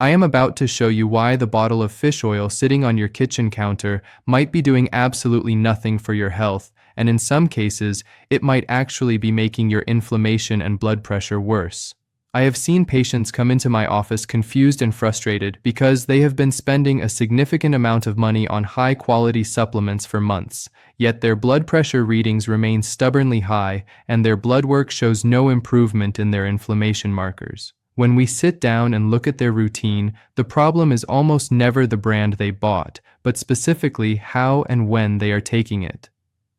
I am about to show you why the bottle of fish oil sitting on your kitchen counter might be doing absolutely nothing for your health, and in some cases, it might actually be making your inflammation and blood pressure worse. I have seen patients come into my office confused and frustrated because they have been spending a significant amount of money on high-quality supplements for months, yet their blood pressure readings remain stubbornly high and their blood work shows no improvement in their inflammation markers. When we sit down and look at their routine, the problem is almost never the brand they bought, but specifically how and when they are taking it.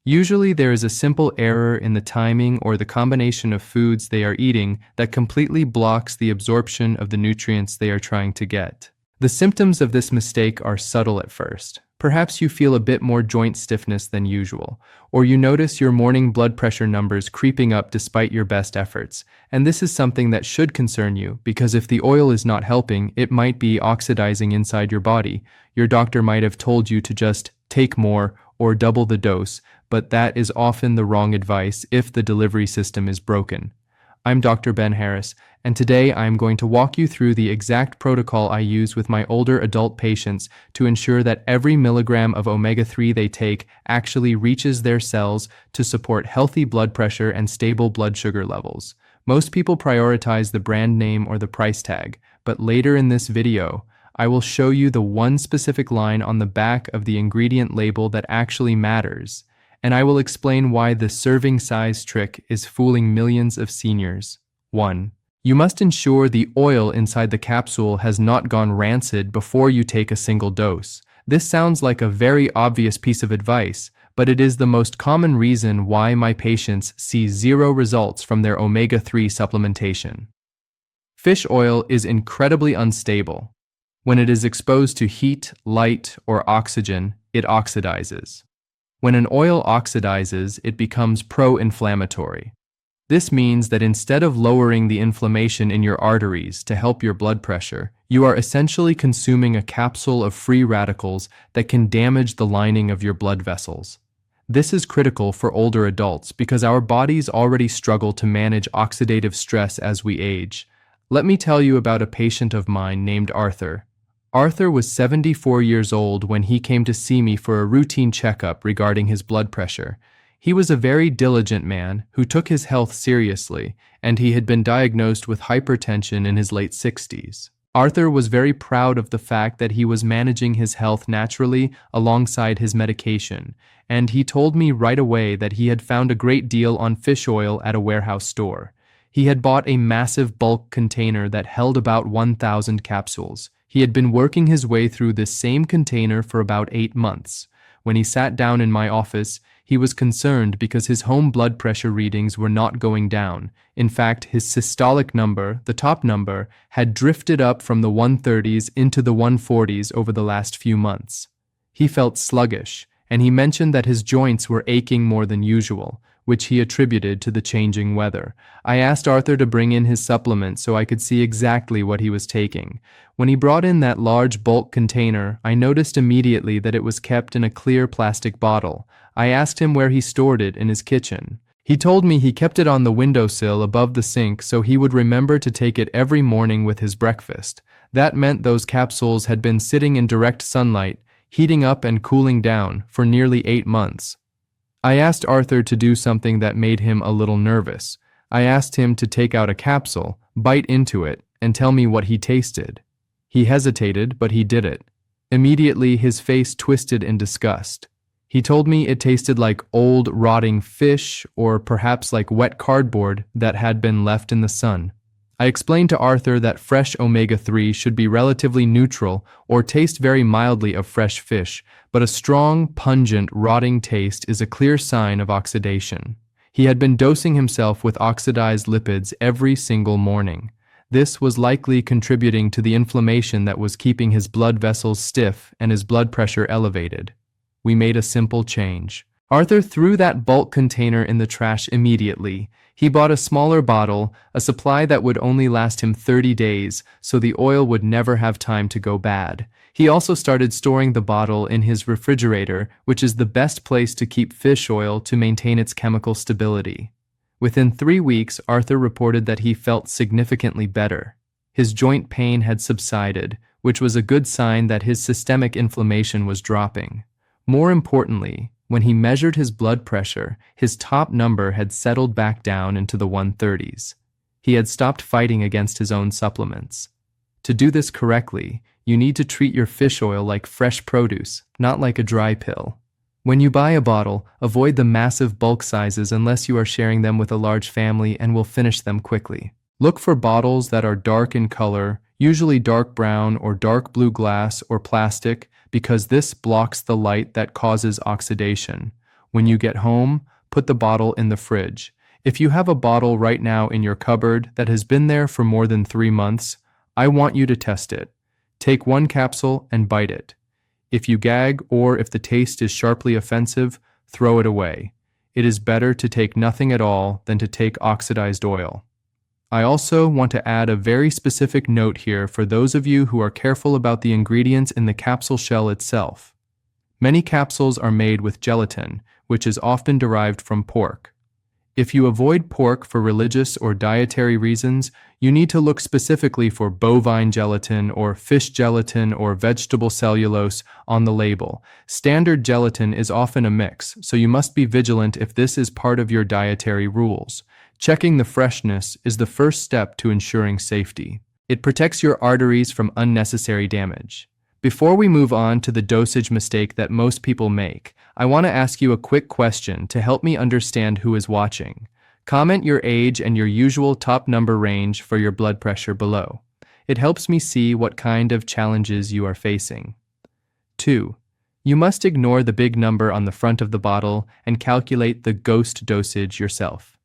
Usually there is a simple error in the timing or the combination of foods they are eating that completely blocks the absorption of the nutrients they are trying to get. The symptoms of this mistake are subtle at first. Perhaps you feel a bit more joint stiffness than usual, or you notice your morning blood pressure numbers creeping up despite your best efforts. And this is something that should concern you, because if the oil is not helping, it might be oxidizing inside your body. Your doctor might have told you to just take more or double the dose, but that is often the wrong advice if the delivery system is broken. I'm Dr. Ben Harris, and today I am going to walk you through the exact protocol I use with my older adult patients to ensure that every milligram of omega-3 they take actually reaches their cells to support healthy blood pressure and stable blood sugar levels. Most people prioritize the brand name or the price tag, but later in this video, I will show you the one specific line on the back of the ingredient label that actually matters, and I will explain why the serving size trick is fooling millions of seniors. 1. You must ensure the oil inside the capsule has not gone rancid before you take a single dose. This sounds like a very obvious piece of advice, but it is the most common reason why my patients see zero results from their omega-3 supplementation. Fish oil is incredibly unstable. When it is exposed to heat, light, or oxygen, it oxidizes. When an oil oxidizes, it becomes pro-inflammatory. This means that instead of lowering the inflammation in your arteries to help your blood pressure, you are essentially consuming a capsule of free radicals that can damage the lining of your blood vessels. This is critical for older adults because our bodies already struggle to manage oxidative stress as we age. Let me tell you about a patient of mine named Arthur. Arthur was 74 years old when he came to see me for a routine checkup regarding his blood pressure. He was a very diligent man who took his health seriously, and he had been diagnosed with hypertension in his late 60s. Arthur was very proud of the fact that he was managing his health naturally alongside his medication, and he told me right away that he had found a great deal on fish oil at a warehouse store. He had bought a massive bulk container that held about 1,000 capsules. He had been working his way through this same container for about 8 months. When he sat down in my office, he was concerned because his home blood pressure readings were not going down. In fact, his systolic number, the top number, had drifted up from the 130s into the 140s over the last few months. He felt sluggish, and he mentioned that his joints were aching more than usual, which he attributed to the changing weather. I asked Arthur to bring in his supplement so I could see exactly what he was taking. When he brought in that large bulk container, I noticed immediately that it was kept in a clear plastic bottle. I asked him where he stored it in his kitchen. He told me he kept it on the windowsill above the sink so he would remember to take it every morning with his breakfast. That meant those capsules had been sitting in direct sunlight, heating up and cooling down, for nearly 8 months. I asked Arthur to do something that made him a little nervous. I asked him to take out a capsule, bite into it, and tell me what he tasted. He hesitated, but he did it. Immediately, his face twisted in disgust. He told me it tasted like old, rotting fish, or perhaps like wet cardboard that had been left in the sun. I explained to Arthur that fresh omega-3 should be relatively neutral or taste very mildly of fresh fish, but a strong, pungent, rotting taste is a clear sign of oxidation. He had been dosing himself with oxidized lipids every single morning. This was likely contributing to the inflammation that was keeping his blood vessels stiff and his blood pressure elevated. We made a simple change. Arthur threw that bulk container in the trash immediately. He bought a smaller bottle, a supply that would only last him 30 days, so the oil would never have time to go bad. He also started storing the bottle in his refrigerator, which is the best place to keep fish oil to maintain its chemical stability. Within 3 weeks, Arthur reported that he felt significantly better. His joint pain had subsided, which was a good sign that his systemic inflammation was dropping. More importantly, when he measured his blood pressure, his top number had settled back down into the 130s. He had stopped fighting against his own supplements. To do this correctly, you need to treat your fish oil like fresh produce, not like a dry pill. When you buy a bottle, avoid the massive bulk sizes unless you are sharing them with a large family and will finish them quickly. Look for bottles that are dark in color, usually dark brown or dark blue glass or plastic, because this blocks the light that causes oxidation. When you get home, put the bottle in the fridge. If you have a bottle right now in your cupboard that has been there for more than 3 months, I want you to test it. Take 1 capsule and bite it. If you gag or if the taste is sharply offensive, throw it away. It is better to take nothing at all than to take oxidized oil. I also want to add a very specific note here for those of you who are careful about the ingredients in the capsule shell itself. Many capsules are made with gelatin, which is often derived from pork. If you avoid pork for religious or dietary reasons, you need to look specifically for bovine gelatin or fish gelatin or vegetable cellulose on the label. Standard gelatin is often a mix, so you must be vigilant if this is part of your dietary rules. Checking the freshness is the first step to ensuring safety. It protects your arteries from unnecessary damage. Before we move on to the dosage mistake that most people make, I want to ask you a quick question to help me understand who is watching. Comment your age and your usual top number range for your blood pressure below. It helps me see what kind of challenges you are facing. 2. You must ignore the big number on the front of the bottle and calculate the ghost dosage yourself.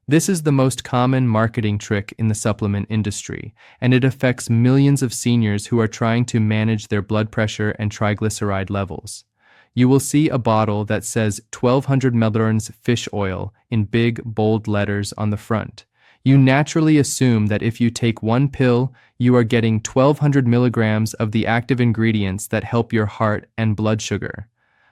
This is the most common marketing trick in the supplement industry, and it affects millions of seniors who are trying to manage their blood pressure and triglyceride levels. You will see a bottle that says 1200 mg fish oil in big, bold letters on the front. You naturally assume that if you take 1 pill, you are getting 1200 milligrams of the active ingredients that help your heart and blood sugar.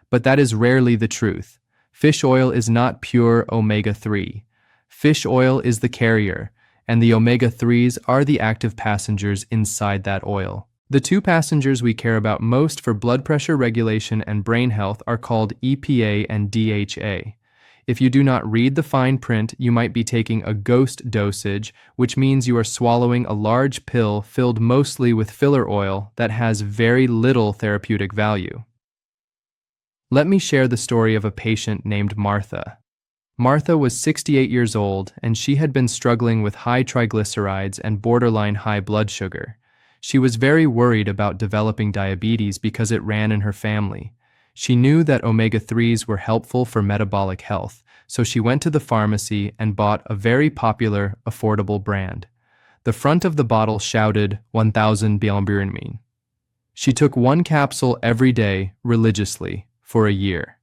But that is rarely the truth. Fish oil is not pure omega-3. Fish oil is the carrier, and the omega-3s are the active passengers inside that oil. The 2 passengers we care about most for blood pressure regulation and brain health are called EPA and DHA. If you do not read the fine print, you might be taking a ghost dosage, which means you are swallowing a large pill filled mostly with filler oil that has very little therapeutic value. Let me share the story of a patient named Martha. Martha was 68 years old, and she had been struggling with high triglycerides and borderline high blood sugar. She was very worried about developing diabetes because it ran in her family. She knew that omega-3s were helpful for metabolic health, so she went to the pharmacy and bought a very popular, affordable brand. The front of the bottle shouted 1000 bilirubin. She took 1 capsule every day, religiously, for a year.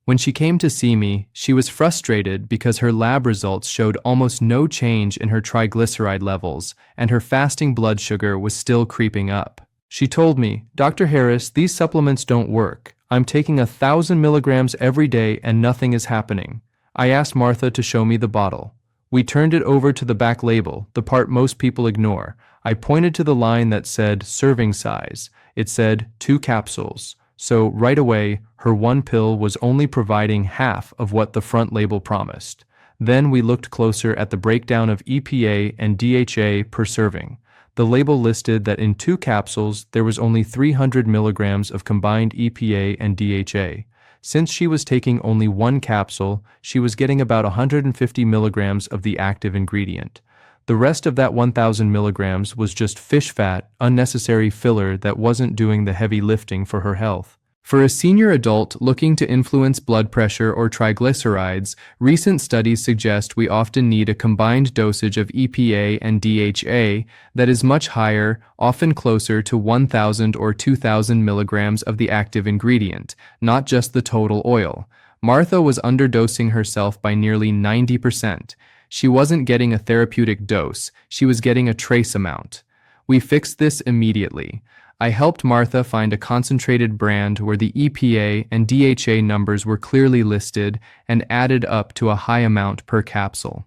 When she came to see me, she was frustrated because her lab results showed almost no change in her triglyceride levels, and her fasting blood sugar was still creeping up. She told me, "Dr. Harris, these supplements don't work. I'm taking 1000 milligrams every day and nothing is happening." I asked Martha to show me the bottle. We turned it over to the back label, the part most people ignore. I pointed to the line that said serving size. It said 2 capsules. So right away, her 1 pill was only providing half of what the front label promised. Then we looked closer at the breakdown of EPA and DHA per serving. The label listed that in 2 capsules, there was only 300 milligrams of combined EPA and DHA. Since she was taking only 1 capsule, she was getting about 150 milligrams of the active ingredient. The rest of that 1000 milligrams was just fish fat, unnecessary filler that wasn't doing the heavy lifting for her health. For a senior adult looking to influence blood pressure or triglycerides, recent studies suggest we often need a combined dosage of EPA and DHA that is much higher, often closer to 1000 or 2000 milligrams of the active ingredient, not just the total oil. Martha was underdosing herself by nearly 90%. She wasn't getting a therapeutic dose, she was getting a trace amount. We fixed this immediately. I helped Martha find a concentrated brand where the EPA and DHA numbers were clearly listed and added up to a high amount per capsule.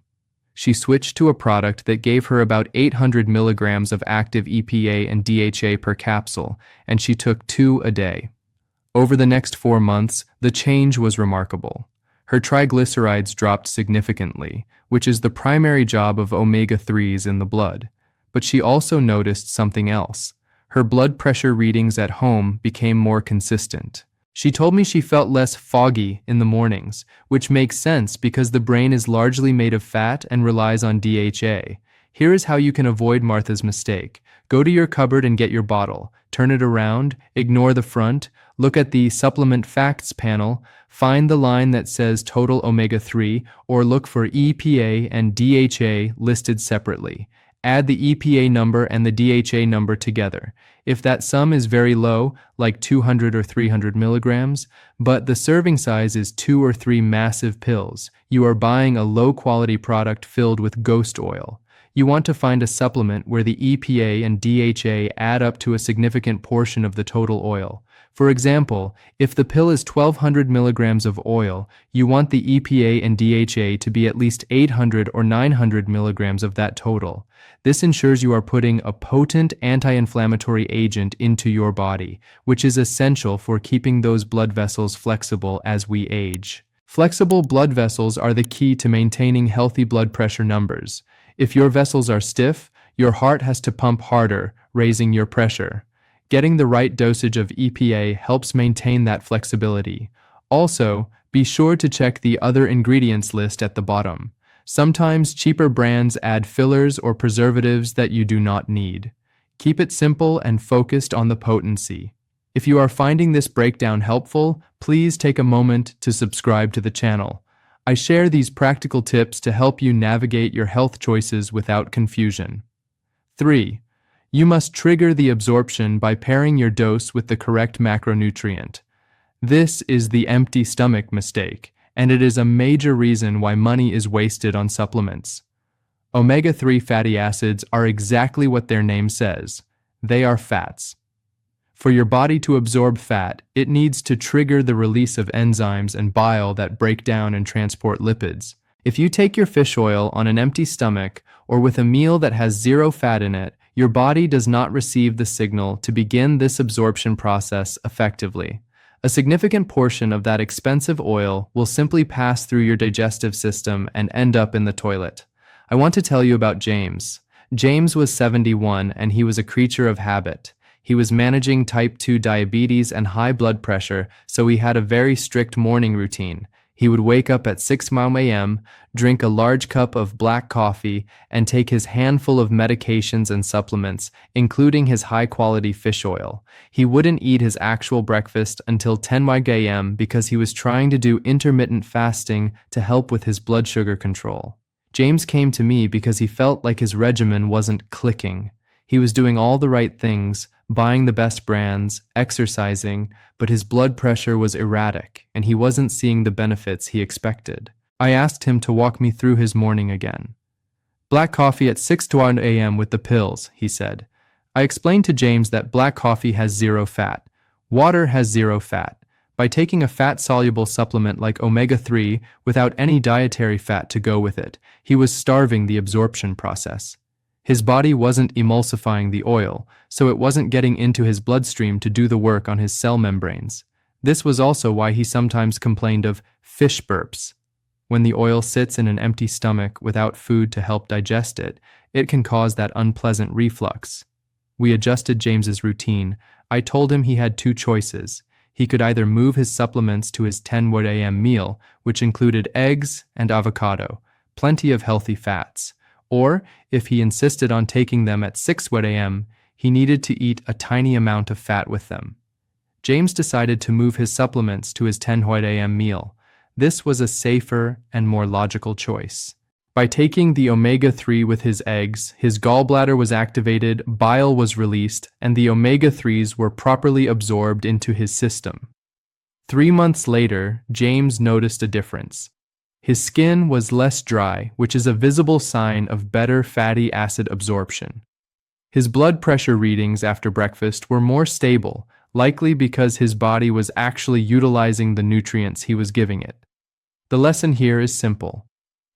she switched to a product that gave her about 800 milligrams of active EPA and DHA per capsule, and she took 2 a day. Over the next 4 months, the change was remarkable. Her triglycerides dropped significantly, which is the primary job of omega-3s in the blood. But she also noticed something else. Her blood pressure readings at home became more consistent. She told me she felt less foggy in the mornings, which makes sense because the brain is largely made of fat and relies on DHA. Here is how you can avoid Martha's mistake. Go to your cupboard and get your bottle. Turn it around, ignore the front, look at the supplement facts panel, find the line that says total omega-3, or look for EPA and DHA listed separately. Add the EPA number and the DHA number together. If that sum is very low, like 200 or 300 milligrams, but the serving size is 2 or 3 massive pills, you are buying a low-quality product filled with ghost oil. You want to find a supplement where the EPA and DHA add up to a significant portion of the total oil. For example, if the pill is 1200 milligrams of oil, you want the EPA and DHA to be at least 800 or 900 milligrams of that total. This ensures you are putting a potent anti-inflammatory agent into your body, which is essential for keeping those blood vessels flexible as we age. Flexible blood vessels are the key to maintaining healthy blood pressure numbers. If your vessels are stiff, your heart has to pump harder, raising your pressure. Getting the right dosage of EPA helps maintain that flexibility. Also, be sure to check the other ingredients list at the bottom. Sometimes cheaper brands add fillers or preservatives that you do not need. Keep it simple and focused on the potency. If you are finding this breakdown helpful, please take a moment to subscribe to the channel. I share these practical tips to help you navigate your health choices without confusion. 3. You must trigger the absorption by pairing your dose with the correct macronutrient. This is the empty stomach mistake, and it is a major reason why money is wasted on supplements. Omega-3 fatty acids are exactly what their name says. They are fats. For your body to absorb fat, it needs to trigger the release of enzymes and bile that break down and transport lipids. If you take your fish oil on an empty stomach or with a meal that has 0 fat in it, your body does not receive the signal to begin this absorption process effectively. A significant portion of that expensive oil will simply pass through your digestive system and end up in the toilet. I want to tell you about James. James was 71 and he was a creature of habit. He was managing type 2 diabetes and high blood pressure, so he had a very strict morning routine. He would wake up at 6 a.m., drink a large cup of black coffee, and take his handful of medications and supplements, including his high-quality fish oil. He wouldn't eat his actual breakfast until 10 a.m. because he was trying to do intermittent fasting to help with his blood sugar control. James came to me because he felt like his regimen wasn't clicking. He was doing all the right things, buying the best brands, exercising, but his blood pressure was erratic and he wasn't seeing the benefits he expected. I asked him to walk me through his morning again. Black coffee at 6 a.m. with the pills, he said. I explained to James that black coffee has 0 fat. Water has 0 fat. By taking a fat-soluble supplement like omega-3 without any dietary fat to go with it, he was starving the absorption process. His body wasn't emulsifying the oil, so it wasn't getting into his bloodstream to do the work on his cell membranes. This was also why he sometimes complained of fish burps. When the oil sits in an empty stomach without food to help digest it, it can cause that unpleasant reflux. We adjusted James's routine. I told him he had 2 choices. He could either move his supplements to his 10 a.m. meal, which included eggs and avocado, plenty of healthy fats. Or, if he insisted on taking them at 6 a.m., he needed to eat a tiny amount of fat with them. James decided to move his supplements to his 10 a.m. meal. This was a safer and more logical choice. By taking the omega-3 with his eggs, his gallbladder was activated, bile was released, and the omega-3s were properly absorbed into his system. 3 months later, James noticed a difference. His skin was less dry, which is a visible sign of better fatty acid absorption. His blood pressure readings after breakfast were more stable, likely because his body was actually utilizing the nutrients he was giving it. The lesson here is simple.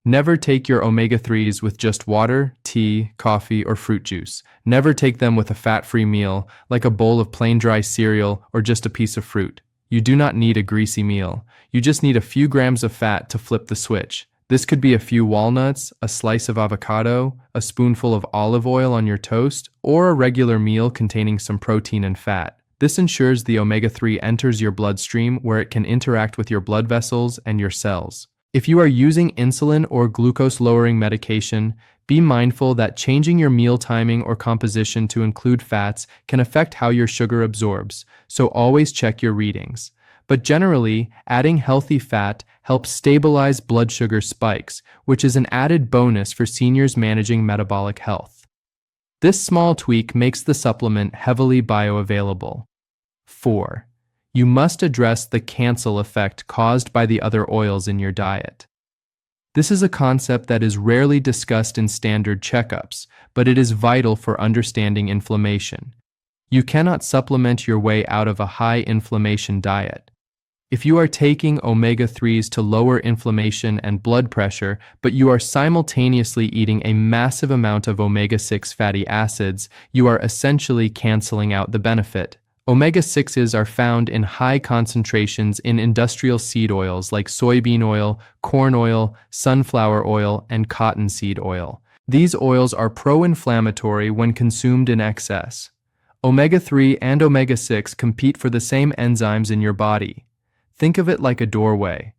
Never take your omega-3s with just water, tea, coffee, or fruit juice. Never take them with a fat-free meal, like a bowl of plain dry cereal or just a piece of fruit. You do not need a greasy meal. You just need a few grams of fat to flip the switch. This could be a few walnuts, a slice of avocado, a spoonful of olive oil on your toast, or a regular meal containing some protein and fat. This ensures the omega-3 enters your bloodstream where it can interact with your blood vessels and your cells. If you are using insulin or glucose-lowering medication, be mindful that changing your meal timing or composition to include fats can affect how your sugar absorbs, so always check your readings. But generally, adding healthy fat helps stabilize blood sugar spikes, which is an added bonus for seniors managing metabolic health. This small tweak makes the supplement heavily bioavailable. 4. You must address the cancel effect caused by the other oils in your diet. This is a concept that is rarely discussed in standard checkups, but it is vital for understanding inflammation. You cannot supplement your way out of a high-inflammation diet. If you are taking omega-3s to lower inflammation and blood pressure, but you are simultaneously eating a massive amount of omega-6 fatty acids, you are essentially canceling out the benefit. Omega-6s are found in high concentrations in industrial seed oils like soybean oil, corn oil, sunflower oil, and cottonseed oil. These oils are pro-inflammatory when consumed in excess. Omega-3 and omega-6 compete for the same enzymes in your body. Think of it like a doorway.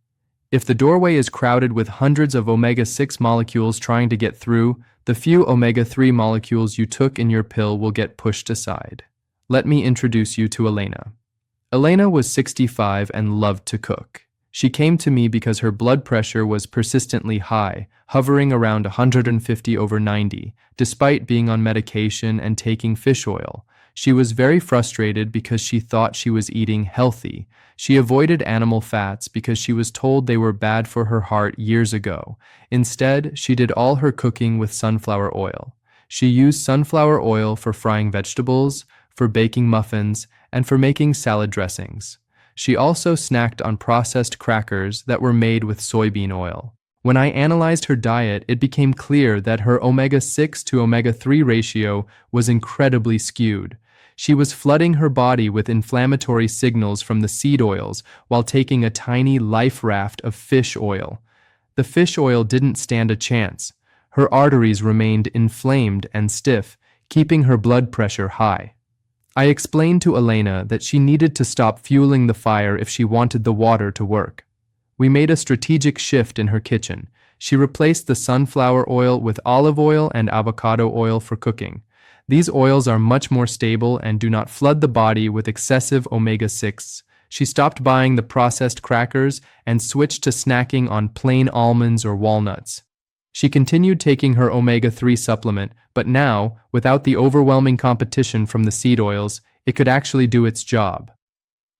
If the doorway is crowded with hundreds of omega-6 molecules trying to get through, the few omega-3 molecules you took in your pill will get pushed aside. Let me introduce you to Elena. Elena was 65 and loved to cook. She came to me because her blood pressure was persistently high, hovering around 150/90, despite being on medication and taking fish oil. She was very frustrated because she thought she was eating healthy. She avoided animal fats because she was told they were bad for her heart years ago. Instead, she did all her cooking with sunflower oil. She used sunflower oil for frying vegetables, for baking muffins, and for making salad dressings. She also snacked on processed crackers that were made with soybean oil. When I analyzed her diet, it became clear that her omega-6 to omega-3 ratio was incredibly skewed. She was flooding her body with inflammatory signals from the seed oils while taking a tiny life raft of fish oil. The fish oil didn't stand a chance. Her arteries remained inflamed and stiff, keeping her blood pressure high. I explained to Elena that she needed to stop fueling the fire if she wanted the water to work. We made a strategic shift in her kitchen. She replaced the sunflower oil with olive oil and avocado oil for cooking. These oils are much more stable and do not flood the body with excessive omega-6. She stopped buying the processed crackers and switched to snacking on plain almonds or walnuts. She continued taking her omega-3 supplement, but now, without the overwhelming competition from the seed oils, it could actually do its job.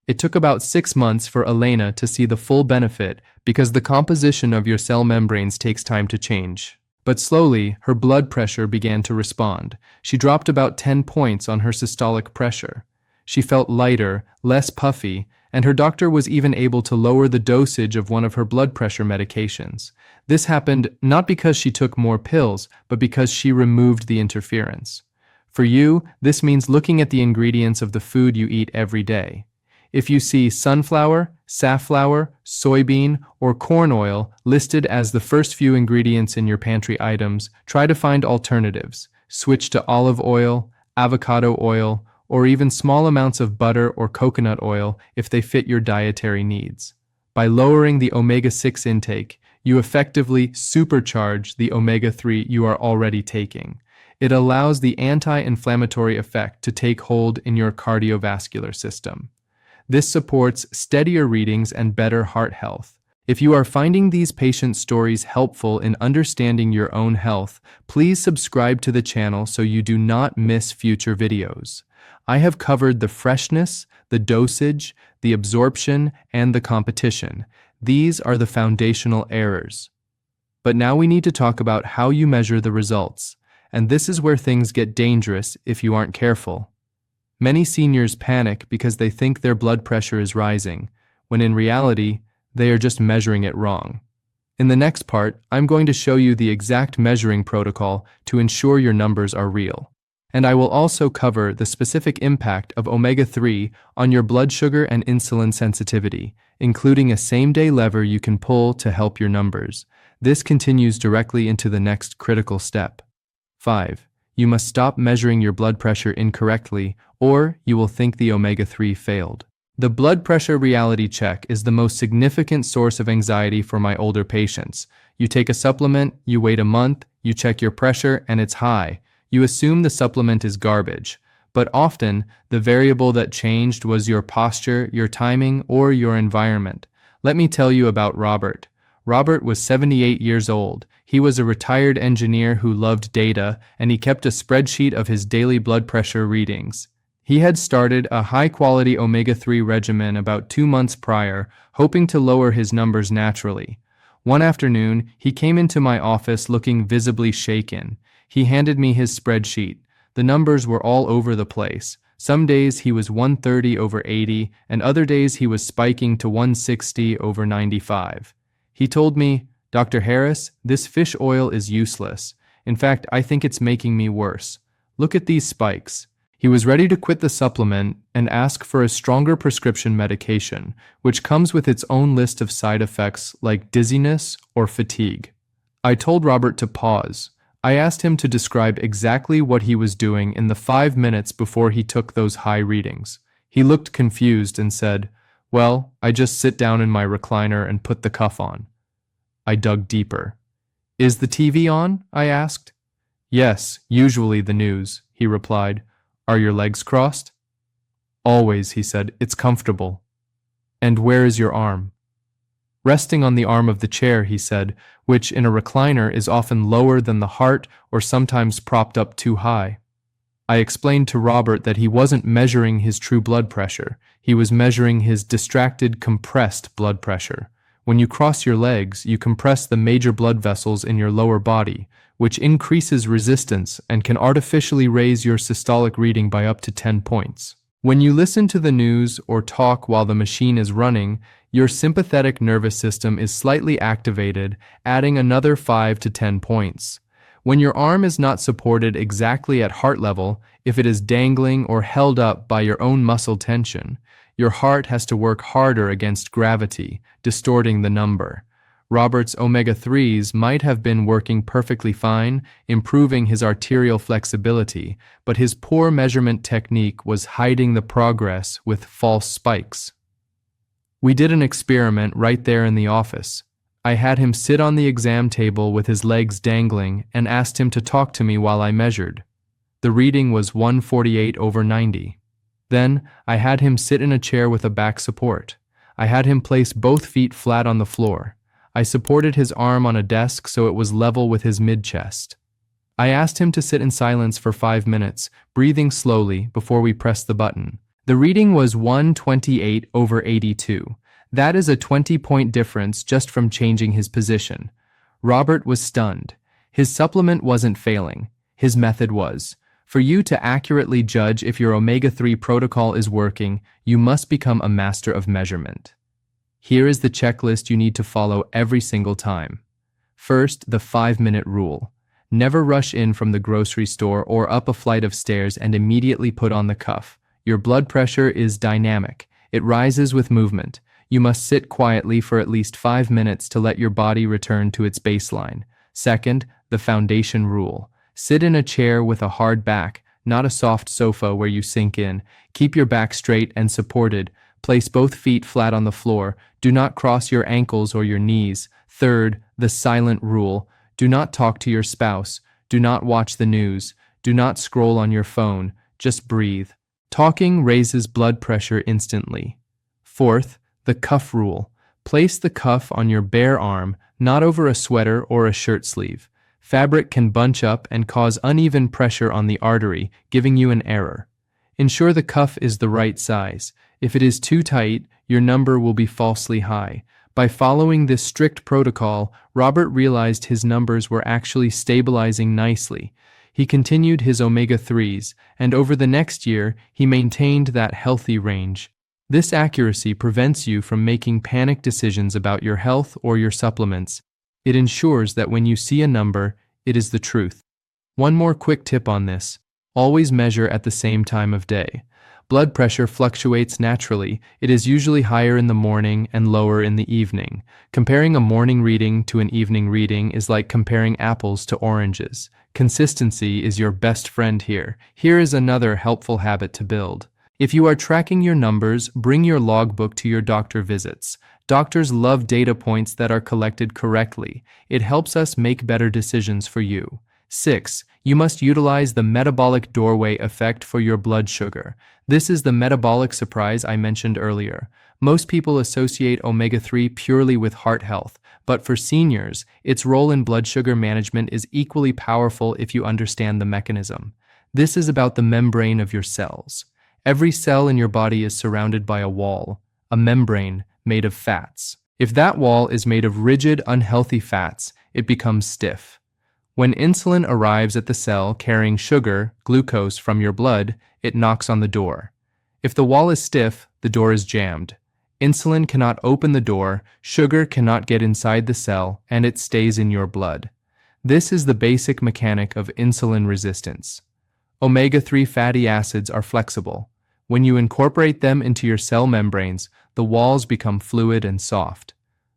It took about 6 months for Elena to see the full benefit because the composition of your cell membranes takes time to change. But slowly, her blood pressure began to respond. She dropped about 10 points on her systolic pressure. She felt lighter, less puffy, and her doctor was even able to lower the dosage of one of her blood pressure medications. This happened not because she took more pills, but because she removed the interference. For you, this means looking at the ingredients of the food you eat every day. If you see sunflower, safflower, soybean, or corn oil listed as the first few ingredients in your pantry items, try to find alternatives. Switch to olive oil, avocado oil, or even small amounts of butter or coconut oil if they fit your dietary needs. By lowering the omega-6 intake, you effectively supercharge the omega-3 you are already taking. It allows the anti-inflammatory effect to take hold in your cardiovascular system. This supports steadier readings and better heart health. If you are finding these patient stories helpful in understanding your own health, please subscribe to the channel so you do not miss future videos. I have covered the freshness, the dosage, the absorption, and the competition. These are the foundational errors. But now we need to talk about how you measure the results, and this is where things get dangerous if you aren't careful. Many seniors panic because they think their blood pressure is rising, when in reality, they are just measuring it wrong. In the next part, I'm going to show you the exact measuring protocol to ensure your numbers are real. And I will also cover the specific impact of omega-3 on your blood sugar and insulin sensitivity, including a same-day lever you can pull to help your numbers. This continues directly into the next critical step. 5. You must stop measuring your blood pressure incorrectly, or you will think the omega-3 failed. The blood pressure reality check is the most significant source of anxiety for my older patients. You take a supplement, you wait a month, you check your pressure, and it's high. You assume the supplement is garbage, but often the variable that changed was your posture, your timing, or your environment. Let me tell you about Robert. Robert was 78 years old. He was a retired engineer who loved data, and he kept a spreadsheet of his daily blood pressure readings. He had started a high-quality omega-3 regimen about 2 months prior, hoping to lower his numbers naturally. One afternoon, he came into my office looking visibly shaken. He handed me his spreadsheet. The numbers were all over the place. Some days he was 130/80, and other days he was spiking to 160/95. He told me, "Dr. Harris, this fish oil is useless. In fact, I think it's making me worse. Look at these spikes." He was ready to quit the supplement and ask for a stronger prescription medication, which comes with its own list of side effects like dizziness or fatigue. I told Robert to pause. I asked him to describe exactly what he was doing in the 5 minutes before he took those high readings. He looked confused and said, "Well, I just sit down in my recliner and put the cuff on." I dug deeper. "Is the TV on?" I asked. "Yes, usually the news," he replied. "Are your legs crossed?" "Always," he said. "It's comfortable." "And where is your arm?" "Resting on the arm of the chair," he said, which in a recliner is often lower than the heart or sometimes propped up too high. I explained to Robert that he wasn't measuring his true blood pressure. He was measuring his distracted, compressed blood pressure. When you cross your legs, you compress the major blood vessels in your lower body, which increases resistance and can artificially raise your systolic reading by up to 10 points. When you listen to the news or talk while the machine is running, your sympathetic nervous system is slightly activated, adding another 5 to 10 points. When your arm is not supported exactly at heart level, if it is dangling or held up by your own muscle tension, your heart has to work harder against gravity, distorting the number. Robert's omega-3s might have been working perfectly fine, improving his arterial flexibility, but his poor measurement technique was hiding the progress with false spikes. We did an experiment right there in the office. I had him sit on the exam table with his legs dangling and asked him to talk to me while I measured. The reading was 148/90. Then I had him sit in a chair with a back support. I had him place both feet flat on the floor. I supported his arm on a desk so it was level with his mid-chest. I asked him to sit in silence for 5 minutes, breathing slowly before we pressed the button. The reading was 128/82. That is a 20-point difference just from changing his position. Robert was stunned. His supplement wasn't failing. His method was. For you to accurately judge if your omega-3 protocol is working, you must become a master of measurement. Here is the checklist you need to follow every single time. First, the 5-minute rule. Never rush in from the grocery store or up a flight of stairs and immediately put on the cuff. Your blood pressure is dynamic. It rises with movement. You must sit quietly for at least 5 minutes to let your body return to its baseline. Second, the foundation rule. Sit in a chair with a hard back, not a soft sofa where you sink in. Keep your back straight and supported. Place both feet flat on the floor. Do not cross your ankles or your knees. Third, the silent rule. Do not talk to your spouse. Do not watch the news. Do not scroll on your phone. Just breathe. Talking raises blood pressure instantly. Fourth, the cuff rule. Place the cuff on your bare arm, not over a sweater or a shirt sleeve. Fabric can bunch up and cause uneven pressure on the artery, giving you an error. Ensure the cuff is the right size. If it is too tight, your number will be falsely high. By following this strict protocol, Robert realized his numbers were actually stabilizing nicely. He continued his omega-3s, and over the next year, he maintained that healthy range. This accuracy prevents you from making panic decisions about your health or your supplements. It ensures that when you see a number, it is the truth. One more quick tip on this: always measure at the same time of day. Blood pressure fluctuates naturally. It is usually higher in the morning and lower in the evening. Comparing a morning reading to an evening reading is like comparing apples to oranges. Consistency is your best friend here. Here is another helpful habit to build. If you are tracking your numbers, bring your logbook to your doctor visits. Doctors love data points that are collected correctly. It helps us make better decisions for you. 6. You must utilize the metabolic doorway effect for your blood sugar. This is the metabolic surprise I mentioned earlier. Most people associate omega-3 purely with heart health, but for seniors, its role in blood sugar management is equally powerful if you understand the mechanism. This is about the membrane of your cells. Every cell in your body is surrounded by a wall, a membrane made of fats. If that wall is made of rigid, unhealthy fats, it becomes stiff. When insulin arrives at the cell carrying sugar, glucose, from your blood, it knocks on the door. If the wall is stiff, the door is jammed. Insulin cannot open the door, sugar cannot get inside the cell, and it stays in your blood. This is the basic mechanic of insulin resistance. Omega-3 fatty acids are flexible. When you incorporate them into your cell membranes, the walls become fluid and soft.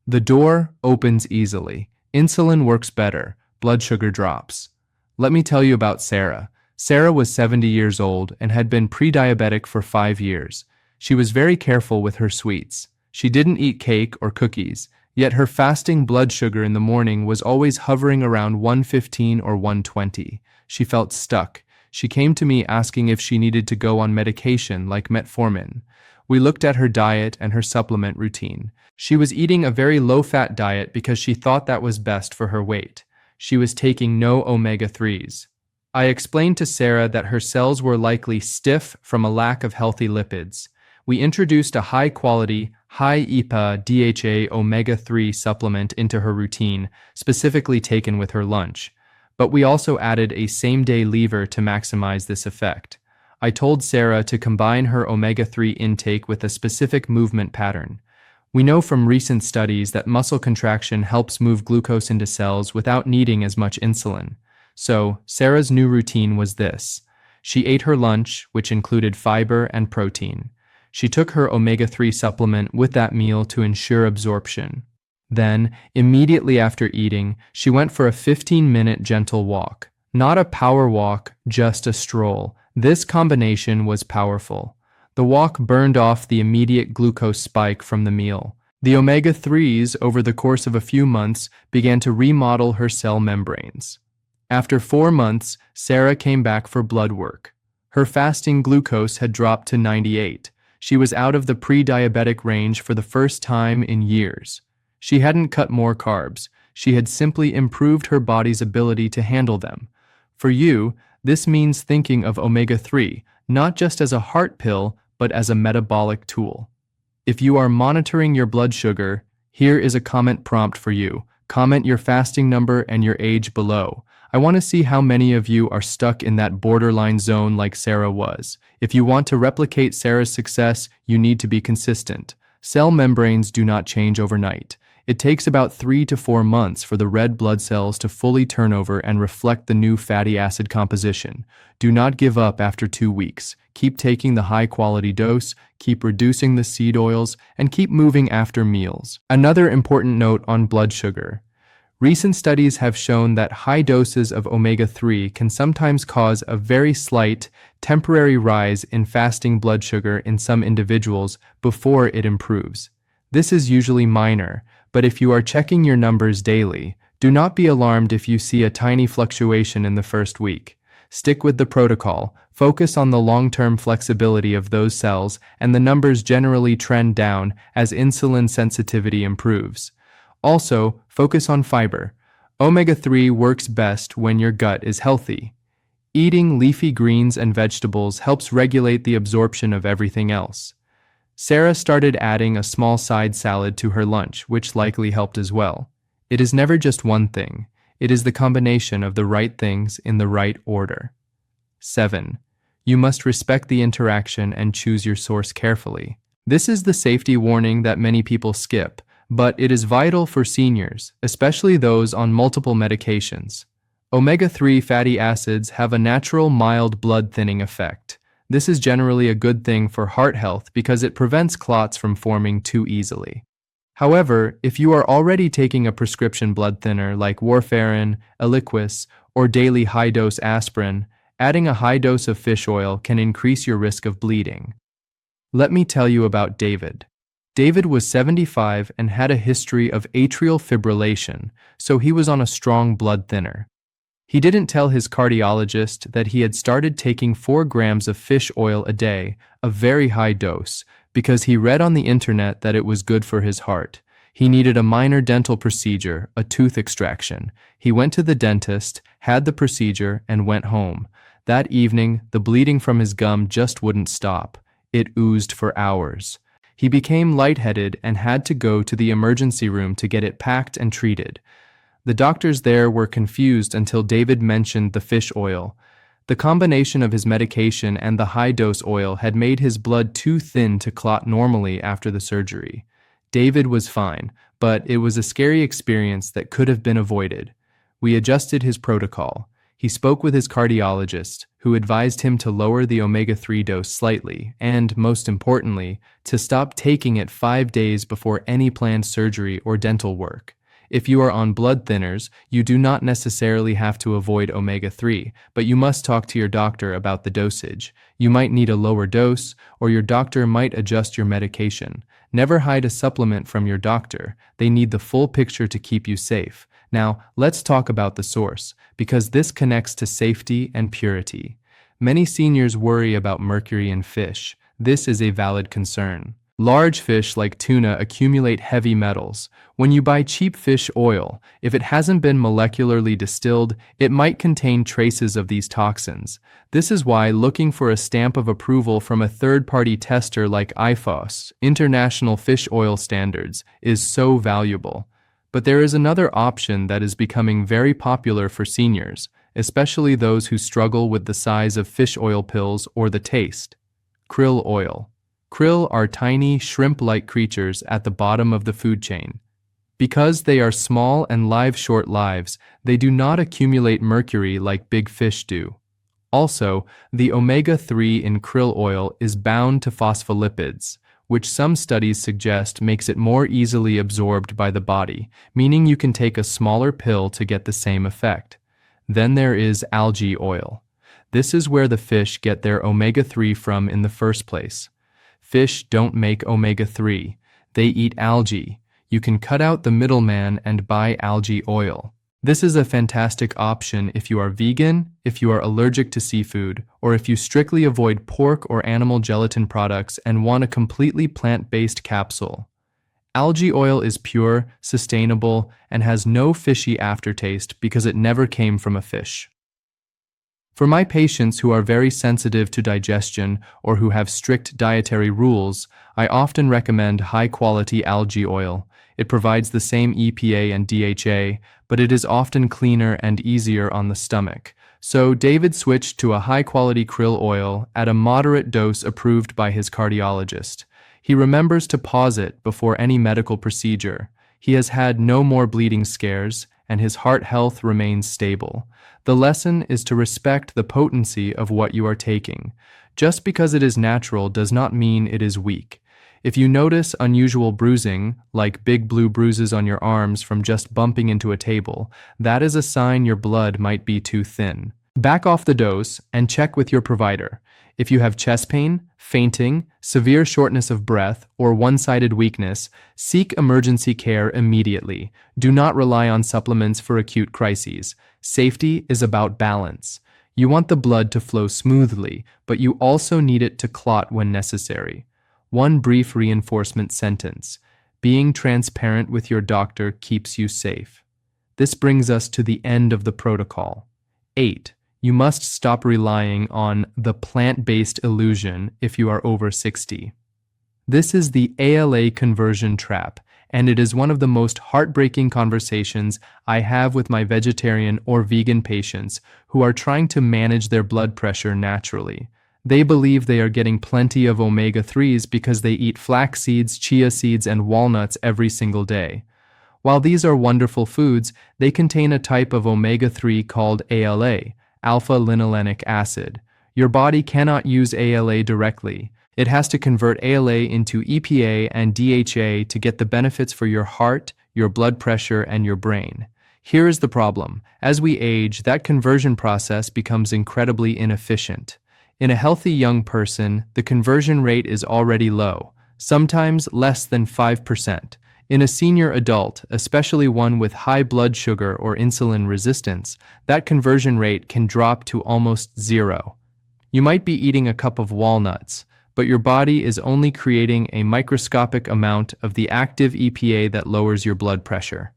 The door opens easily. Insulin works better. Blood sugar drops. Let me tell you about Sarah. Sarah was 70 years old and had been pre-diabetic for 5 years. She was very careful with her sweets. She didn't eat cake or cookies, yet her fasting blood sugar in the morning was always hovering around 115 or 120. She felt stuck. She came to me asking if she needed to go on medication like metformin. We looked at her diet and her supplement routine. She was eating a very low-fat diet because she thought that was best for her weight. She was taking no omega-3s. I explained to Sarah that her cells were likely stiff from a lack of healthy lipids. We introduced a high-quality, high EPA, DHA omega-3 supplement into her routine, specifically taken with her lunch. But we also added a same-day lever to maximize this effect. I told Sarah to combine her omega-3 intake with a specific movement pattern. We know from recent studies that muscle contraction helps move glucose into cells without needing as much insulin. So, Sarah's new routine was this. She ate her lunch, which included fiber and protein. She took her omega-3 supplement with that meal to ensure absorption. Then, immediately after eating, she went for a 15-minute gentle walk. Not a power walk, just a stroll. This combination was powerful. The walk burned off the immediate glucose spike from the meal. The omega-3s, over the course of a few months, began to remodel her cell membranes. After 4 months, Sarah came back for blood work. Her fasting glucose had dropped to 98. She was out of the pre-diabetic range for the first time in years. She hadn't cut more carbs. She had simply improved her body's ability to handle them. For you, this means thinking of omega-3 not just as a heart pill, but as a metabolic tool. If you are monitoring your blood sugar, here is a comment prompt for you. Comment your fasting number and your age below. I want to see how many of you are stuck in that borderline zone like Sarah was. If you want to replicate Sarah's success, you need to be consistent. Cell membranes do not change overnight. It takes about 3 to 4 months for the red blood cells to fully turn over and reflect the new fatty acid composition. Do not give up after 2 weeks. Keep taking the high-quality dose, keep reducing the seed oils, and keep moving after meals. Another important note on blood sugar. Recent studies have shown that high doses of omega-3 can sometimes cause a very slight, temporary rise in fasting blood sugar in some individuals before it improves. This is usually minor, but if you are checking your numbers daily, do not be alarmed if you see a tiny fluctuation in the first week. Stick with the protocol, focus on the long-term flexibility of those cells, and the numbers generally trend down as insulin sensitivity improves. Also, focus on fiber. Omega-3 works best when your gut is healthy. Eating leafy greens and vegetables helps regulate the absorption of everything else. Sarah started adding a small side salad to her lunch, which likely helped as well. It is never just one thing. It is the combination of the right things in the right order. 7. You must respect the interaction and choose your source carefully. This is the safety warning that many people skip, but it is vital for seniors, especially those on multiple medications. Omega-3 fatty acids have a natural mild blood thinning effect. This is generally a good thing for heart health because it prevents clots from forming too easily. However, if you are already taking a prescription blood thinner like warfarin, Eliquis, or daily high-dose aspirin, adding a high dose of fish oil can increase your risk of bleeding. Let me tell you about David. David was 75 and had a history of atrial fibrillation, so he was on a strong blood thinner. He didn't tell his cardiologist that he had started taking 4 grams of fish oil a day, a very high dose, because he read on the internet that it was good for his heart. He needed a minor dental procedure, a tooth extraction. He went to the dentist, had the procedure, and went home. That evening, the bleeding from his gum just wouldn't stop. It oozed for hours. He became lightheaded and had to go to the emergency room to get it packed and treated. The doctors there were confused until David mentioned the fish oil. The combination of his medication and the high-dose oil had made his blood too thin to clot normally after the surgery. David was fine, but it was a scary experience that could have been avoided. We adjusted his protocol. He spoke with his cardiologist, who advised him to lower the omega-3 dose slightly and, most importantly, to stop taking it 5 days before any planned surgery or dental work. If you are on blood thinners, you do not necessarily have to avoid omega-3, but you must talk to your doctor about the dosage. You might need a lower dose, or your doctor might adjust your medication. Never hide a supplement from your doctor. They need the full picture to keep you safe. Now, let's talk about the source, because this connects to safety and purity. Many seniors worry about mercury in fish. This is a valid concern. Large fish like tuna accumulate heavy metals. When you buy cheap fish oil, if it hasn't been molecularly distilled, it might contain traces of these toxins. This is why looking for a stamp of approval from a third-party tester like IFOS, International Fish Oil Standards, is so valuable. But there is another option that is becoming very popular for seniors, especially those who struggle with the size of fish oil pills or the taste: krill oil. Krill are tiny, shrimp-like creatures at the bottom of the food chain. Because they are small and live short lives, they do not accumulate mercury like big fish do. Also, the omega-3 in krill oil is bound to phospholipids, which some studies suggest makes it more easily absorbed by the body, meaning you can take a smaller pill to get the same effect. Then there is algae oil. This is where the fish get their omega-3 from in the first place. Fish don't make omega-3. They eat algae. You can cut out the middleman and buy algae oil. This is a fantastic option if you are vegan, if you are allergic to seafood, or if you strictly avoid pork or animal gelatin products and want a completely plant-based capsule. Algae oil is pure, sustainable, and has no fishy aftertaste because it never came from a fish. For my patients who are very sensitive to digestion or who have strict dietary rules, I often recommend high-quality algae oil. It provides the same EPA and DHA, but it is often cleaner and easier on the stomach. So David switched to a high-quality krill oil at a moderate dose approved by his cardiologist. He remembers to pause it before any medical procedure. He has had no more bleeding scares, and his heart health remains stable. The lesson is to respect the potency of what you are taking. Just because it is natural does not mean it is weak. If you notice unusual bruising, like big blue bruises on your arms from just bumping into a table, that is a sign your blood might be too thin. Back off the dose and check with your provider. If you have chest pain, fainting, severe shortness of breath, or one-sided weakness, seek emergency care immediately. Do not rely on supplements for acute crises. Safety is about balance. You want the blood to flow smoothly, but you also need it to clot when necessary. One brief reinforcement sentence: being transparent with your doctor keeps you safe. This brings us to the end of the protocol. 8. You must stop relying on the plant-based illusion if you are over 60. This is the ALA conversion trap, and it is one of the most heartbreaking conversations I have with my vegetarian or vegan patients who are trying to manage their blood pressure naturally. They believe they are getting plenty of omega-3s because they eat flax seeds, chia seeds, and walnuts every single day. While these are wonderful foods, they contain a type of omega-3 called ALA, alpha-linolenic acid. Your body cannot use ALA directly. It has to convert ALA into EPA and DHA to get the benefits for your heart, your blood pressure, and your brain. Here is the problem. As we age, that conversion process becomes incredibly inefficient. In a healthy young person, the conversion rate is already low, sometimes less than 5%. In a senior adult, especially one with high blood sugar or insulin resistance, that conversion rate can drop to almost zero. You might be eating a cup of walnuts, but your body is only creating a microscopic amount of the active EPA that lowers your blood pressure.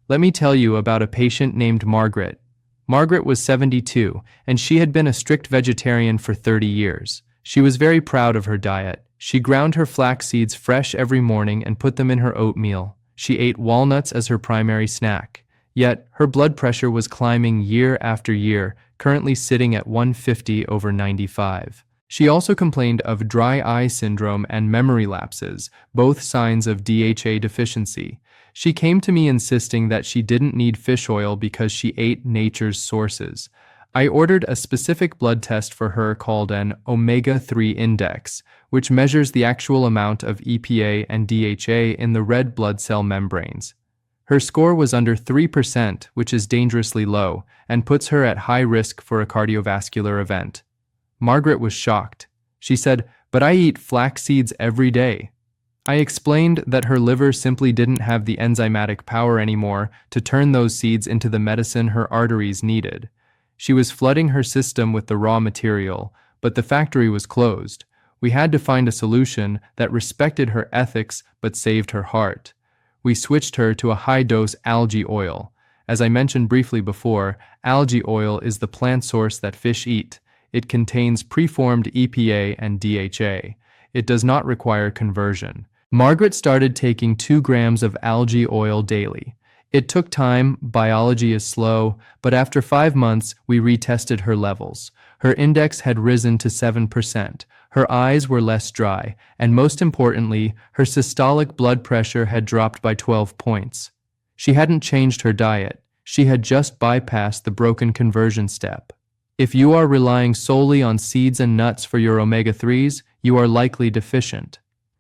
Let me tell you about a patient named Margaret. Margaret was 72, and she had been a strict vegetarian for 30 years. She was very proud of her diet. She ground her flax seeds fresh every morning and put them in her oatmeal. She ate walnuts as her primary snack. Yet, her blood pressure was climbing year after year, currently sitting at 150/95. She also complained of dry eye syndrome and memory lapses, both signs of DHA deficiency. She came to me insisting that she didn't need fish oil because she ate nature's sources. I ordered a specific blood test for her called an omega-3 index, which measures the actual amount of EPA and DHA in the red blood cell membranes. Her score was under 3%, which is dangerously low, and puts her at high risk for a cardiovascular event. Margaret was shocked. She said, "But I eat flax seeds every day." I explained that her liver simply didn't have the enzymatic power anymore to turn those seeds into the medicine her arteries needed. She was flooding her system with the raw material, but the factory was closed. We had to find a solution that respected her ethics but saved her heart. We switched her to a high-dose algae oil. As I mentioned briefly before, algae oil is the plant source that fish eat. It contains preformed EPA and DHA. It does not require conversion. Margaret started taking 2 grams of algae oil daily. It took time, biology is slow, but after 5 months, we retested her levels. Her index had risen to 7%. Her eyes were less dry, and most importantly, her systolic blood pressure had dropped by 12 points. She hadn't changed her diet. She had just bypassed the broken conversion step. If you are relying solely on seeds and nuts for your omega-3s, you are likely deficient.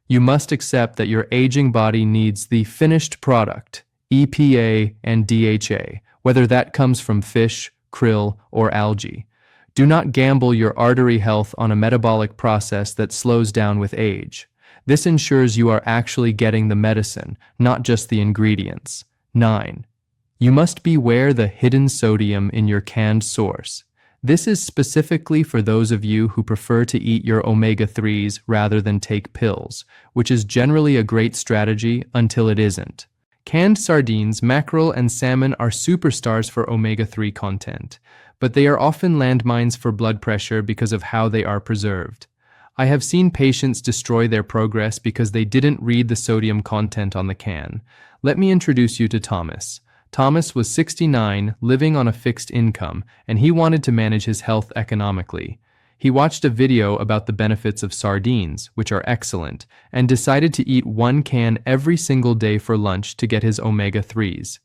You must accept that your aging body needs the finished product, EPA and DHA, whether that comes from fish, krill, or algae. Do not gamble your artery health on a metabolic process that slows down with age. This ensures you are actually getting the medicine, not just the ingredients. 9. You must beware the hidden sodium in your canned source. This is specifically for those of you who prefer to eat your omega-3s rather than take pills, which is generally a great strategy until it isn't. Canned sardines, mackerel, and salmon are superstars for omega-3 content, but they are often landmines for blood pressure because of how they are preserved. I have seen patients destroy their progress because they didn't read the sodium content on the can. Let me introduce you to Thomas. Thomas was 69, living on a fixed income, and he wanted to manage his health economically. He watched a video about the benefits of sardines, which are excellent, and decided to eat 1 can every single day for lunch to get his omega-3s.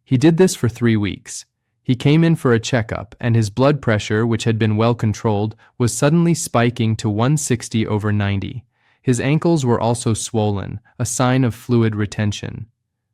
He did this for 3 weeks. He came in for a checkup, and his blood pressure, which had been well controlled, was suddenly spiking to 160/90. His ankles were also swollen, a sign of fluid retention.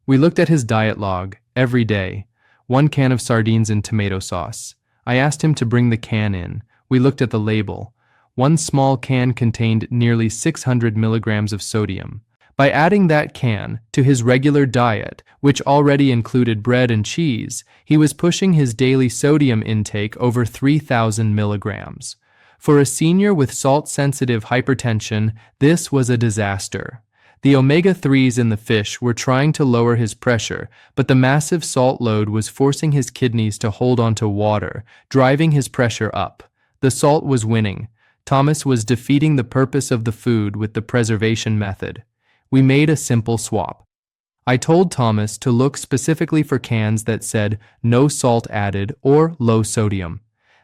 We looked at his diet log. Every day, 1 can of sardines and tomato sauce. I asked him to bring the can in. We looked at the label. 1 small can contained nearly 600 milligrams of sodium. By adding that can to his regular diet, which already included bread and cheese, he was pushing his daily sodium intake over 3,000 milligrams. For a senior with salt-sensitive hypertension, this was a disaster. The omega-3s in the fish were trying to lower his pressure, but the massive salt load was forcing his kidneys to hold onto water, driving his pressure up. The salt was winning. Thomas was defeating the purpose of the food with the preservation method. We made a simple swap. I told Thomas to look specifically for cans that said no salt added or low sodium.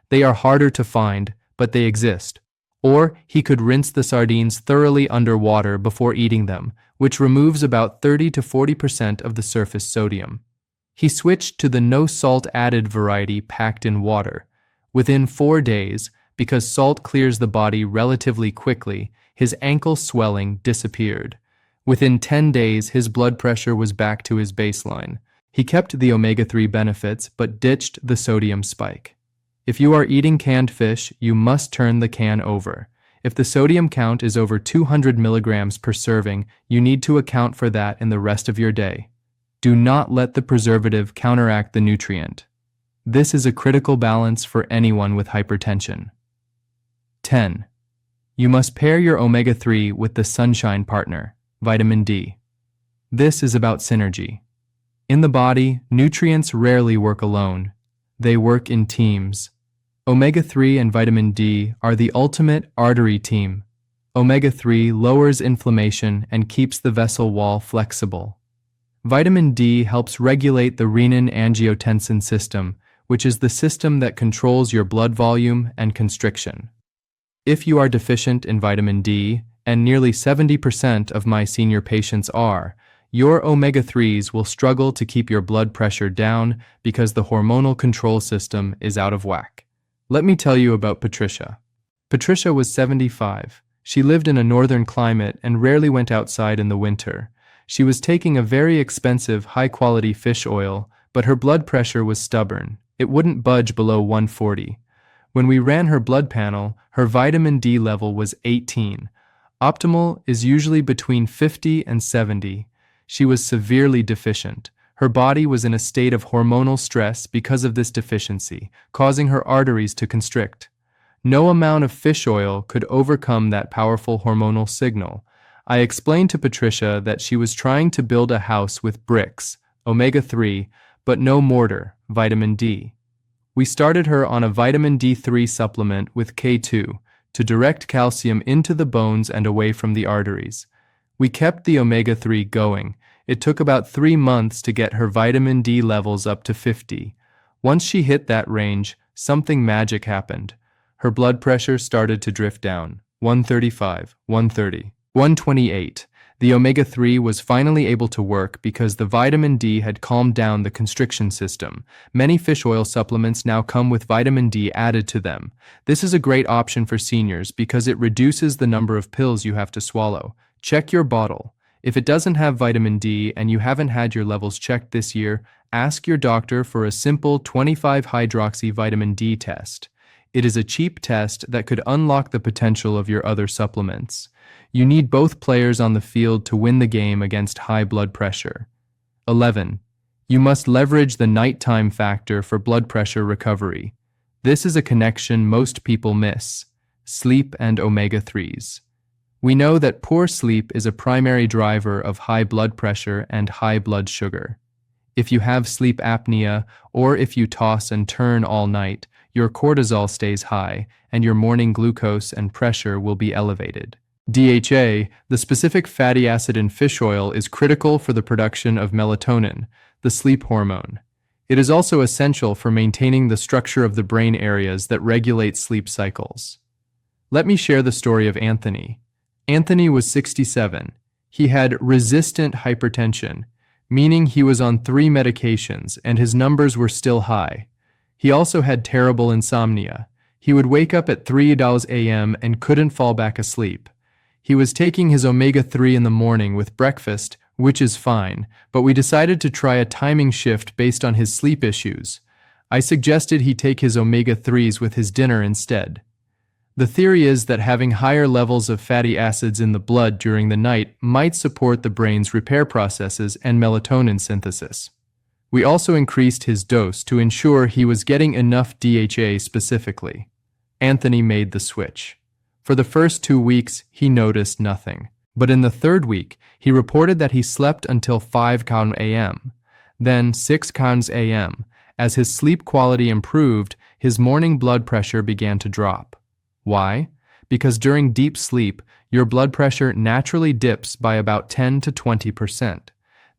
They are harder to find, but they exist. Or he could rinse the sardines thoroughly underwater before eating them, which removes about 30 to 40% of the surface sodium. He switched to the no salt added variety packed in water. Within 4 days, because salt clears the body relatively quickly, his ankle swelling disappeared. Within 10 days, his blood pressure was back to his baseline. He kept the omega-3 benefits but ditched the sodium spike. If you are eating canned fish, you must turn the can over. If the sodium count is over 200 milligrams per serving, you need to account for that in the rest of your day. Do not let the preservative counteract the nutrient. This is a critical balance for anyone with hypertension. 10. You must pair your omega-3 with the sunshine partner, vitamin D. This is about synergy. In the body, nutrients rarely work alone. They work in teams. Omega-3 and vitamin D are the ultimate artery team. Omega-3 lowers inflammation and keeps the vessel wall flexible. Vitamin D helps regulate the renin-angiotensin system, which is the system that controls your blood volume and constriction. If you are deficient in vitamin D, and nearly 70% of my senior patients are, your omega-3s will struggle to keep your blood pressure down because the hormonal control system is out of whack. Let me tell you about Patricia. Patricia was 75. She lived in a northern climate and rarely went outside in the winter. She was taking a very expensive, high-quality fish oil, but her blood pressure was stubborn. It wouldn't budge below 140. When we ran her blood panel, her vitamin D level was 18. Optimal is usually between 50 and 70. She was severely deficient. Her body was in a state of hormonal stress because of this deficiency, causing her arteries to constrict. No amount of fish oil could overcome that powerful hormonal signal. I explained to Patricia that she was trying to build a house with bricks, omega-3, but no mortar, vitamin D. We started her on a vitamin D3 supplement with K2 to direct calcium into the bones and away from the arteries. We kept the omega-3 going. It took about 3 months to get her vitamin D levels up to 50. Once she hit that range, something magic happened. Her blood pressure started to drift down. 135, 130, 128. The omega-3 was finally able to work because the vitamin D had calmed down the constriction system. Many fish oil supplements now come with vitamin D added to them. This is a great option for seniors because it reduces the number of pills you have to swallow. Check your bottle. If it doesn't have vitamin D and you haven't had your levels checked this year, ask your doctor for a simple 25-hydroxy vitamin D test. It is a cheap test that could unlock the potential of your other supplements. You need both players on the field to win the game against high blood pressure. 11. You must leverage the nighttime factor for blood pressure recovery. This is a connection most people miss: sleep and omega-3s. We know that poor sleep is a primary driver of high blood pressure and high blood sugar. If you have sleep apnea, or if you toss and turn all night, your cortisol stays high, and your morning glucose and pressure will be elevated. DHA, the specific fatty acid in fish oil, is critical for the production of melatonin, the sleep hormone. It is also essential for maintaining the structure of the brain areas that regulate sleep cycles. Let me share the story of Anthony. Anthony was 67. He had resistant hypertension, meaning he was on 3 medications and his numbers were still high. He also had terrible insomnia. He would wake up at 3 a.m. and couldn't fall back asleep. He was taking his omega-3 in the morning with breakfast, which is fine, but we decided to try a timing shift based on his sleep issues. I suggested he take his omega-3s with his dinner instead. The theory is that having higher levels of fatty acids in the blood during the night might support the brain's repair processes and melatonin synthesis. We also increased his dose to ensure he was getting enough DHA specifically. Anthony made the switch. For the first 2 weeks, he noticed nothing. But in the 3rd week, he reported that he slept until 5 a.m., then 6 a.m. As his sleep quality improved, his morning blood pressure began to drop. Why? Because during deep sleep, your blood pressure naturally dips by about 10 to 20%.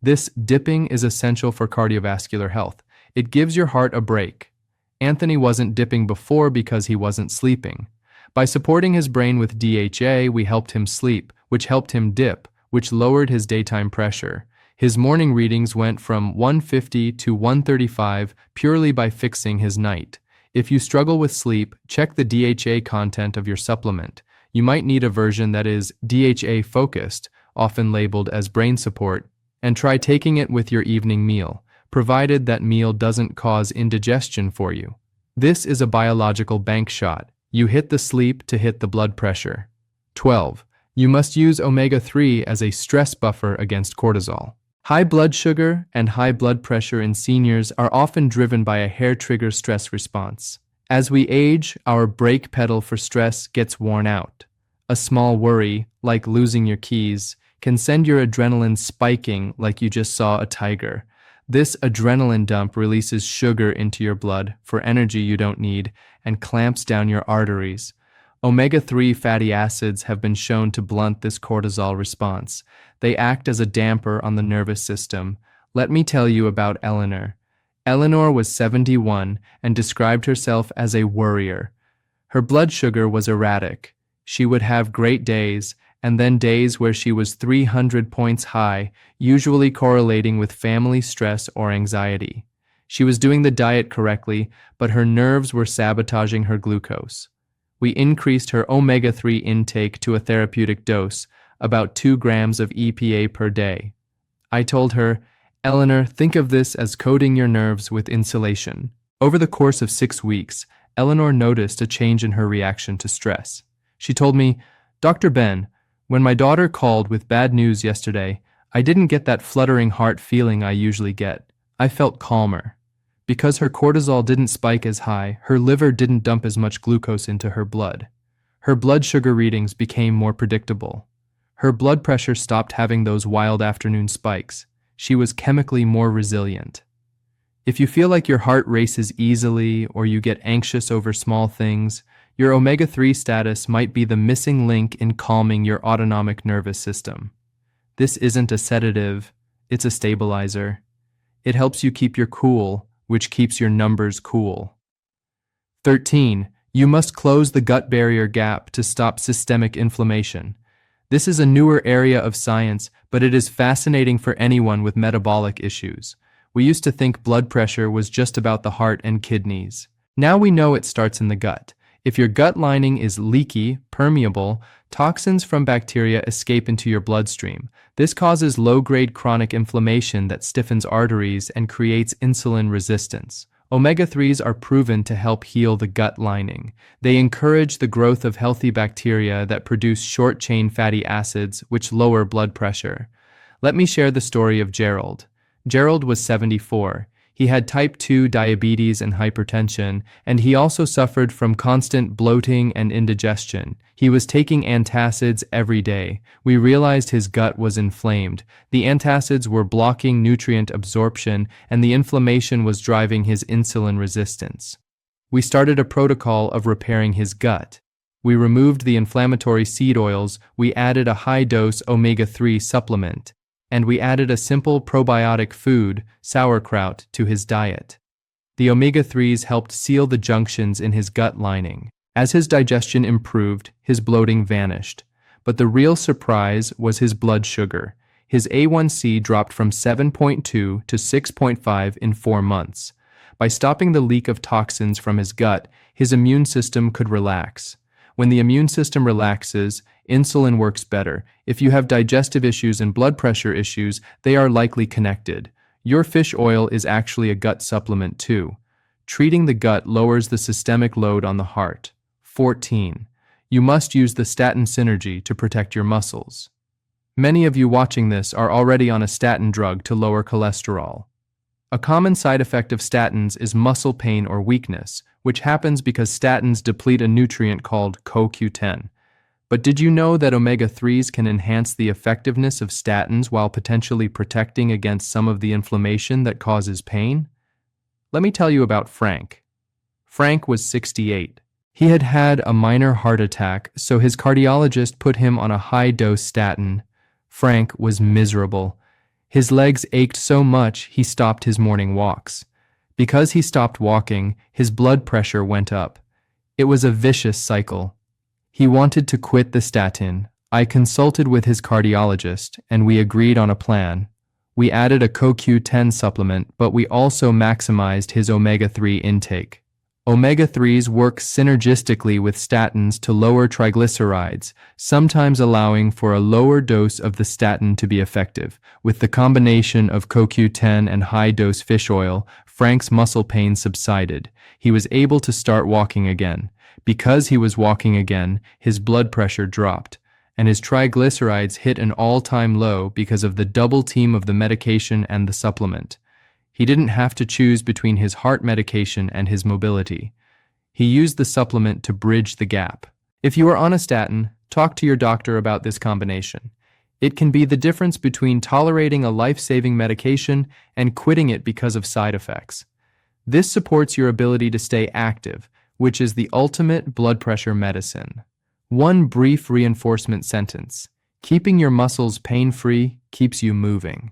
This dipping is essential for cardiovascular health. It gives your heart a break. Anthony wasn't dipping before because he wasn't sleeping, By supporting his brain with DHA, we helped him sleep, which helped him dip, which lowered his daytime pressure. His morning readings went from 150 to 135 purely by fixing his night. If you struggle with sleep, check the DHA content of your supplement. You might need a version that is DHA focused, often labeled as brain support, and try taking it with your evening meal, provided that meal doesn't cause indigestion for you. This is a biological bank shot. You hit the sleep to hit the blood pressure. 12. You must use omega-3 as a stress buffer against cortisol. High blood sugar and high blood pressure in seniors are often driven by a hair-trigger stress response. As we age, our brake pedal for stress gets worn out. A small worry, like losing your keys, can send your adrenaline spiking like you just saw a tiger. This adrenaline dump releases sugar into your blood for energy you don't need and clamps down your arteries. Omega-3 fatty acids have been shown to blunt this cortisol response. They act as a damper on the nervous system. Let me tell you about Eleanor. Eleanor was 71 and described herself as a worrier. Her blood sugar was erratic. She would have great days, and then days where she was 300 points high, usually correlating with family stress or anxiety. She was doing the diet correctly, but her nerves were sabotaging her glucose. We increased her omega-3 intake to a therapeutic dose, about 2 grams of EPA per day. I told her, Eleanor, think of this as coating your nerves with insulation. Over the course of 6 weeks, Eleanor noticed a change in her reaction to stress. She told me, Dr. Ben, when my daughter called with bad news yesterday, I didn't get that fluttering heart feeling I usually get. I felt calmer. Because her cortisol didn't spike as high, her liver didn't dump as much glucose into her blood. Her blood sugar readings became more predictable. Her blood pressure stopped having those wild afternoon spikes. She was chemically more resilient. If you feel like your heart races easily or you get anxious over small things, your omega-3 status might be the missing link in calming your autonomic nervous system. This isn't a sedative, it's a stabilizer. It helps you keep your cool, which keeps your numbers cool. 13. You must close the gut barrier gap to stop systemic inflammation. This is a newer area of science, but it is fascinating for anyone with metabolic issues. We used to think blood pressure was just about the heart and kidneys. Now we know it starts in the gut. If your gut lining is leaky, permeable, toxins from bacteria escape into your bloodstream. This causes low-grade chronic inflammation that stiffens arteries and creates insulin resistance. Omega-3s are proven to help heal the gut lining. They encourage the growth of healthy bacteria that produce short-chain fatty acids, which lower blood pressure. Let me share the story of Gerald. Gerald was 74. He had type 2 diabetes and hypertension, and he also suffered from constant bloating and indigestion. He was taking antacids every day. We realized his gut was inflamed. The antacids were blocking nutrient absorption, and the inflammation was driving his insulin resistance. We started a protocol of repairing his gut. We removed the inflammatory seed oils, we added a high-dose omega-3 supplement, and we added a simple probiotic food, sauerkraut, to his diet. The omega-3s helped seal the junctions in his gut lining. As his digestion improved, his bloating vanished. But the real surprise was his blood sugar. His A1C dropped from 7.2 to 6.5 in 4 months. By stopping the leak of toxins from his gut, his immune system could relax. When the immune system relaxes, insulin works better. If you have digestive issues and blood pressure issues, they are likely connected. Your fish oil is actually a gut supplement too. Treating the gut lowers the systemic load on the heart. 14. You must use the statin synergy to protect your muscles. Many of you watching this are already on a statin drug to lower cholesterol. A common side effect of statins is muscle pain or weakness, which happens because statins deplete a nutrient called CoQ10. But did you know that omega-3s can enhance the effectiveness of statins while potentially protecting against some of the inflammation that causes pain? Let me tell you about Frank. Frank was 68. He had had a minor heart attack, so his cardiologist put him on a high-dose statin. Frank was miserable. His legs ached so much he stopped his morning walks. Because he stopped walking, his blood pressure went up. It was a vicious cycle. He wanted to quit the statin. I consulted with his cardiologist, and we agreed on a plan. We added a CoQ10 supplement, but we also maximized his omega-3 intake. Omega-3s work synergistically with statins to lower triglycerides, sometimes allowing for a lower dose of the statin to be effective. With the combination of CoQ10 and high-dose fish oil, Frank's muscle pain subsided. He was able to start walking again. Because he was walking again, his blood pressure dropped, and his triglycerides hit an all-time low because of the double team of the medication and the supplement. He didn't have to choose between his heart medication and his mobility. He used the supplement to bridge the gap. If you are on a statin, talk to your doctor about this combination. It can be the difference between tolerating a life-saving medication and quitting it because of side effects. This supports your ability to stay active, which is the ultimate blood pressure medicine. One brief reinforcement sentence: keeping your muscles pain-free keeps you moving.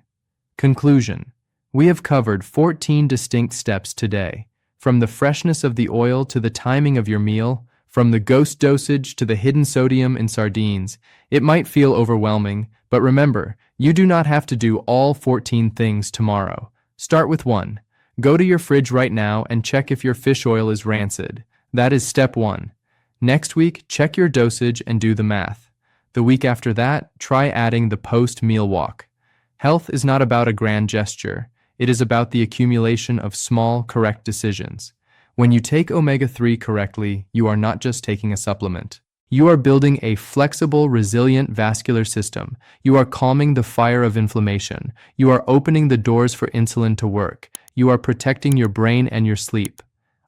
Conclusion: we have covered 14 distinct steps today, from the freshness of the oil to the timing of your meal, from the ghost dosage to the hidden sodium in sardines. It might feel overwhelming, but remember, you do not have to do all 14 things tomorrow. Start with one. Go to your fridge right now and check if your fish oil is rancid. That is step 1. Next week, check your dosage and do the math. The week after that, try adding the post-meal walk. Health is not about a grand gesture. It is about the accumulation of small, correct decisions. When you take omega-3 correctly, you are not just taking a supplement. You are building a flexible, resilient vascular system. You are calming the fire of inflammation. You are opening the doors for insulin to work. You are protecting your brain and your sleep.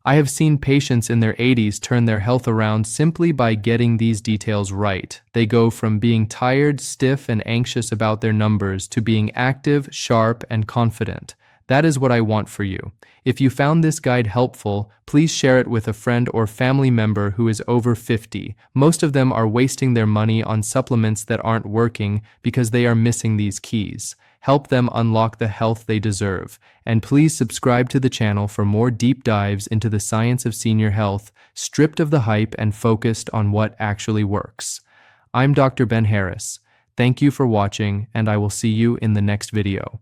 I have seen patients in their 80s turn their health around simply by getting these details right. They go from being tired, stiff, and anxious about their numbers to being active, sharp, and confident. That is what I want for you. If you found this guide helpful, please share it with a friend or family member who is over 50. Most of them are wasting their money on supplements that aren't working because they are missing these keys. Help them unlock the health they deserve. And please subscribe to the channel for more deep dives into the science of senior health, stripped of the hype and focused on what actually works. I'm Dr. Ben Harris. Thank you for watching, and I will see you in the next video.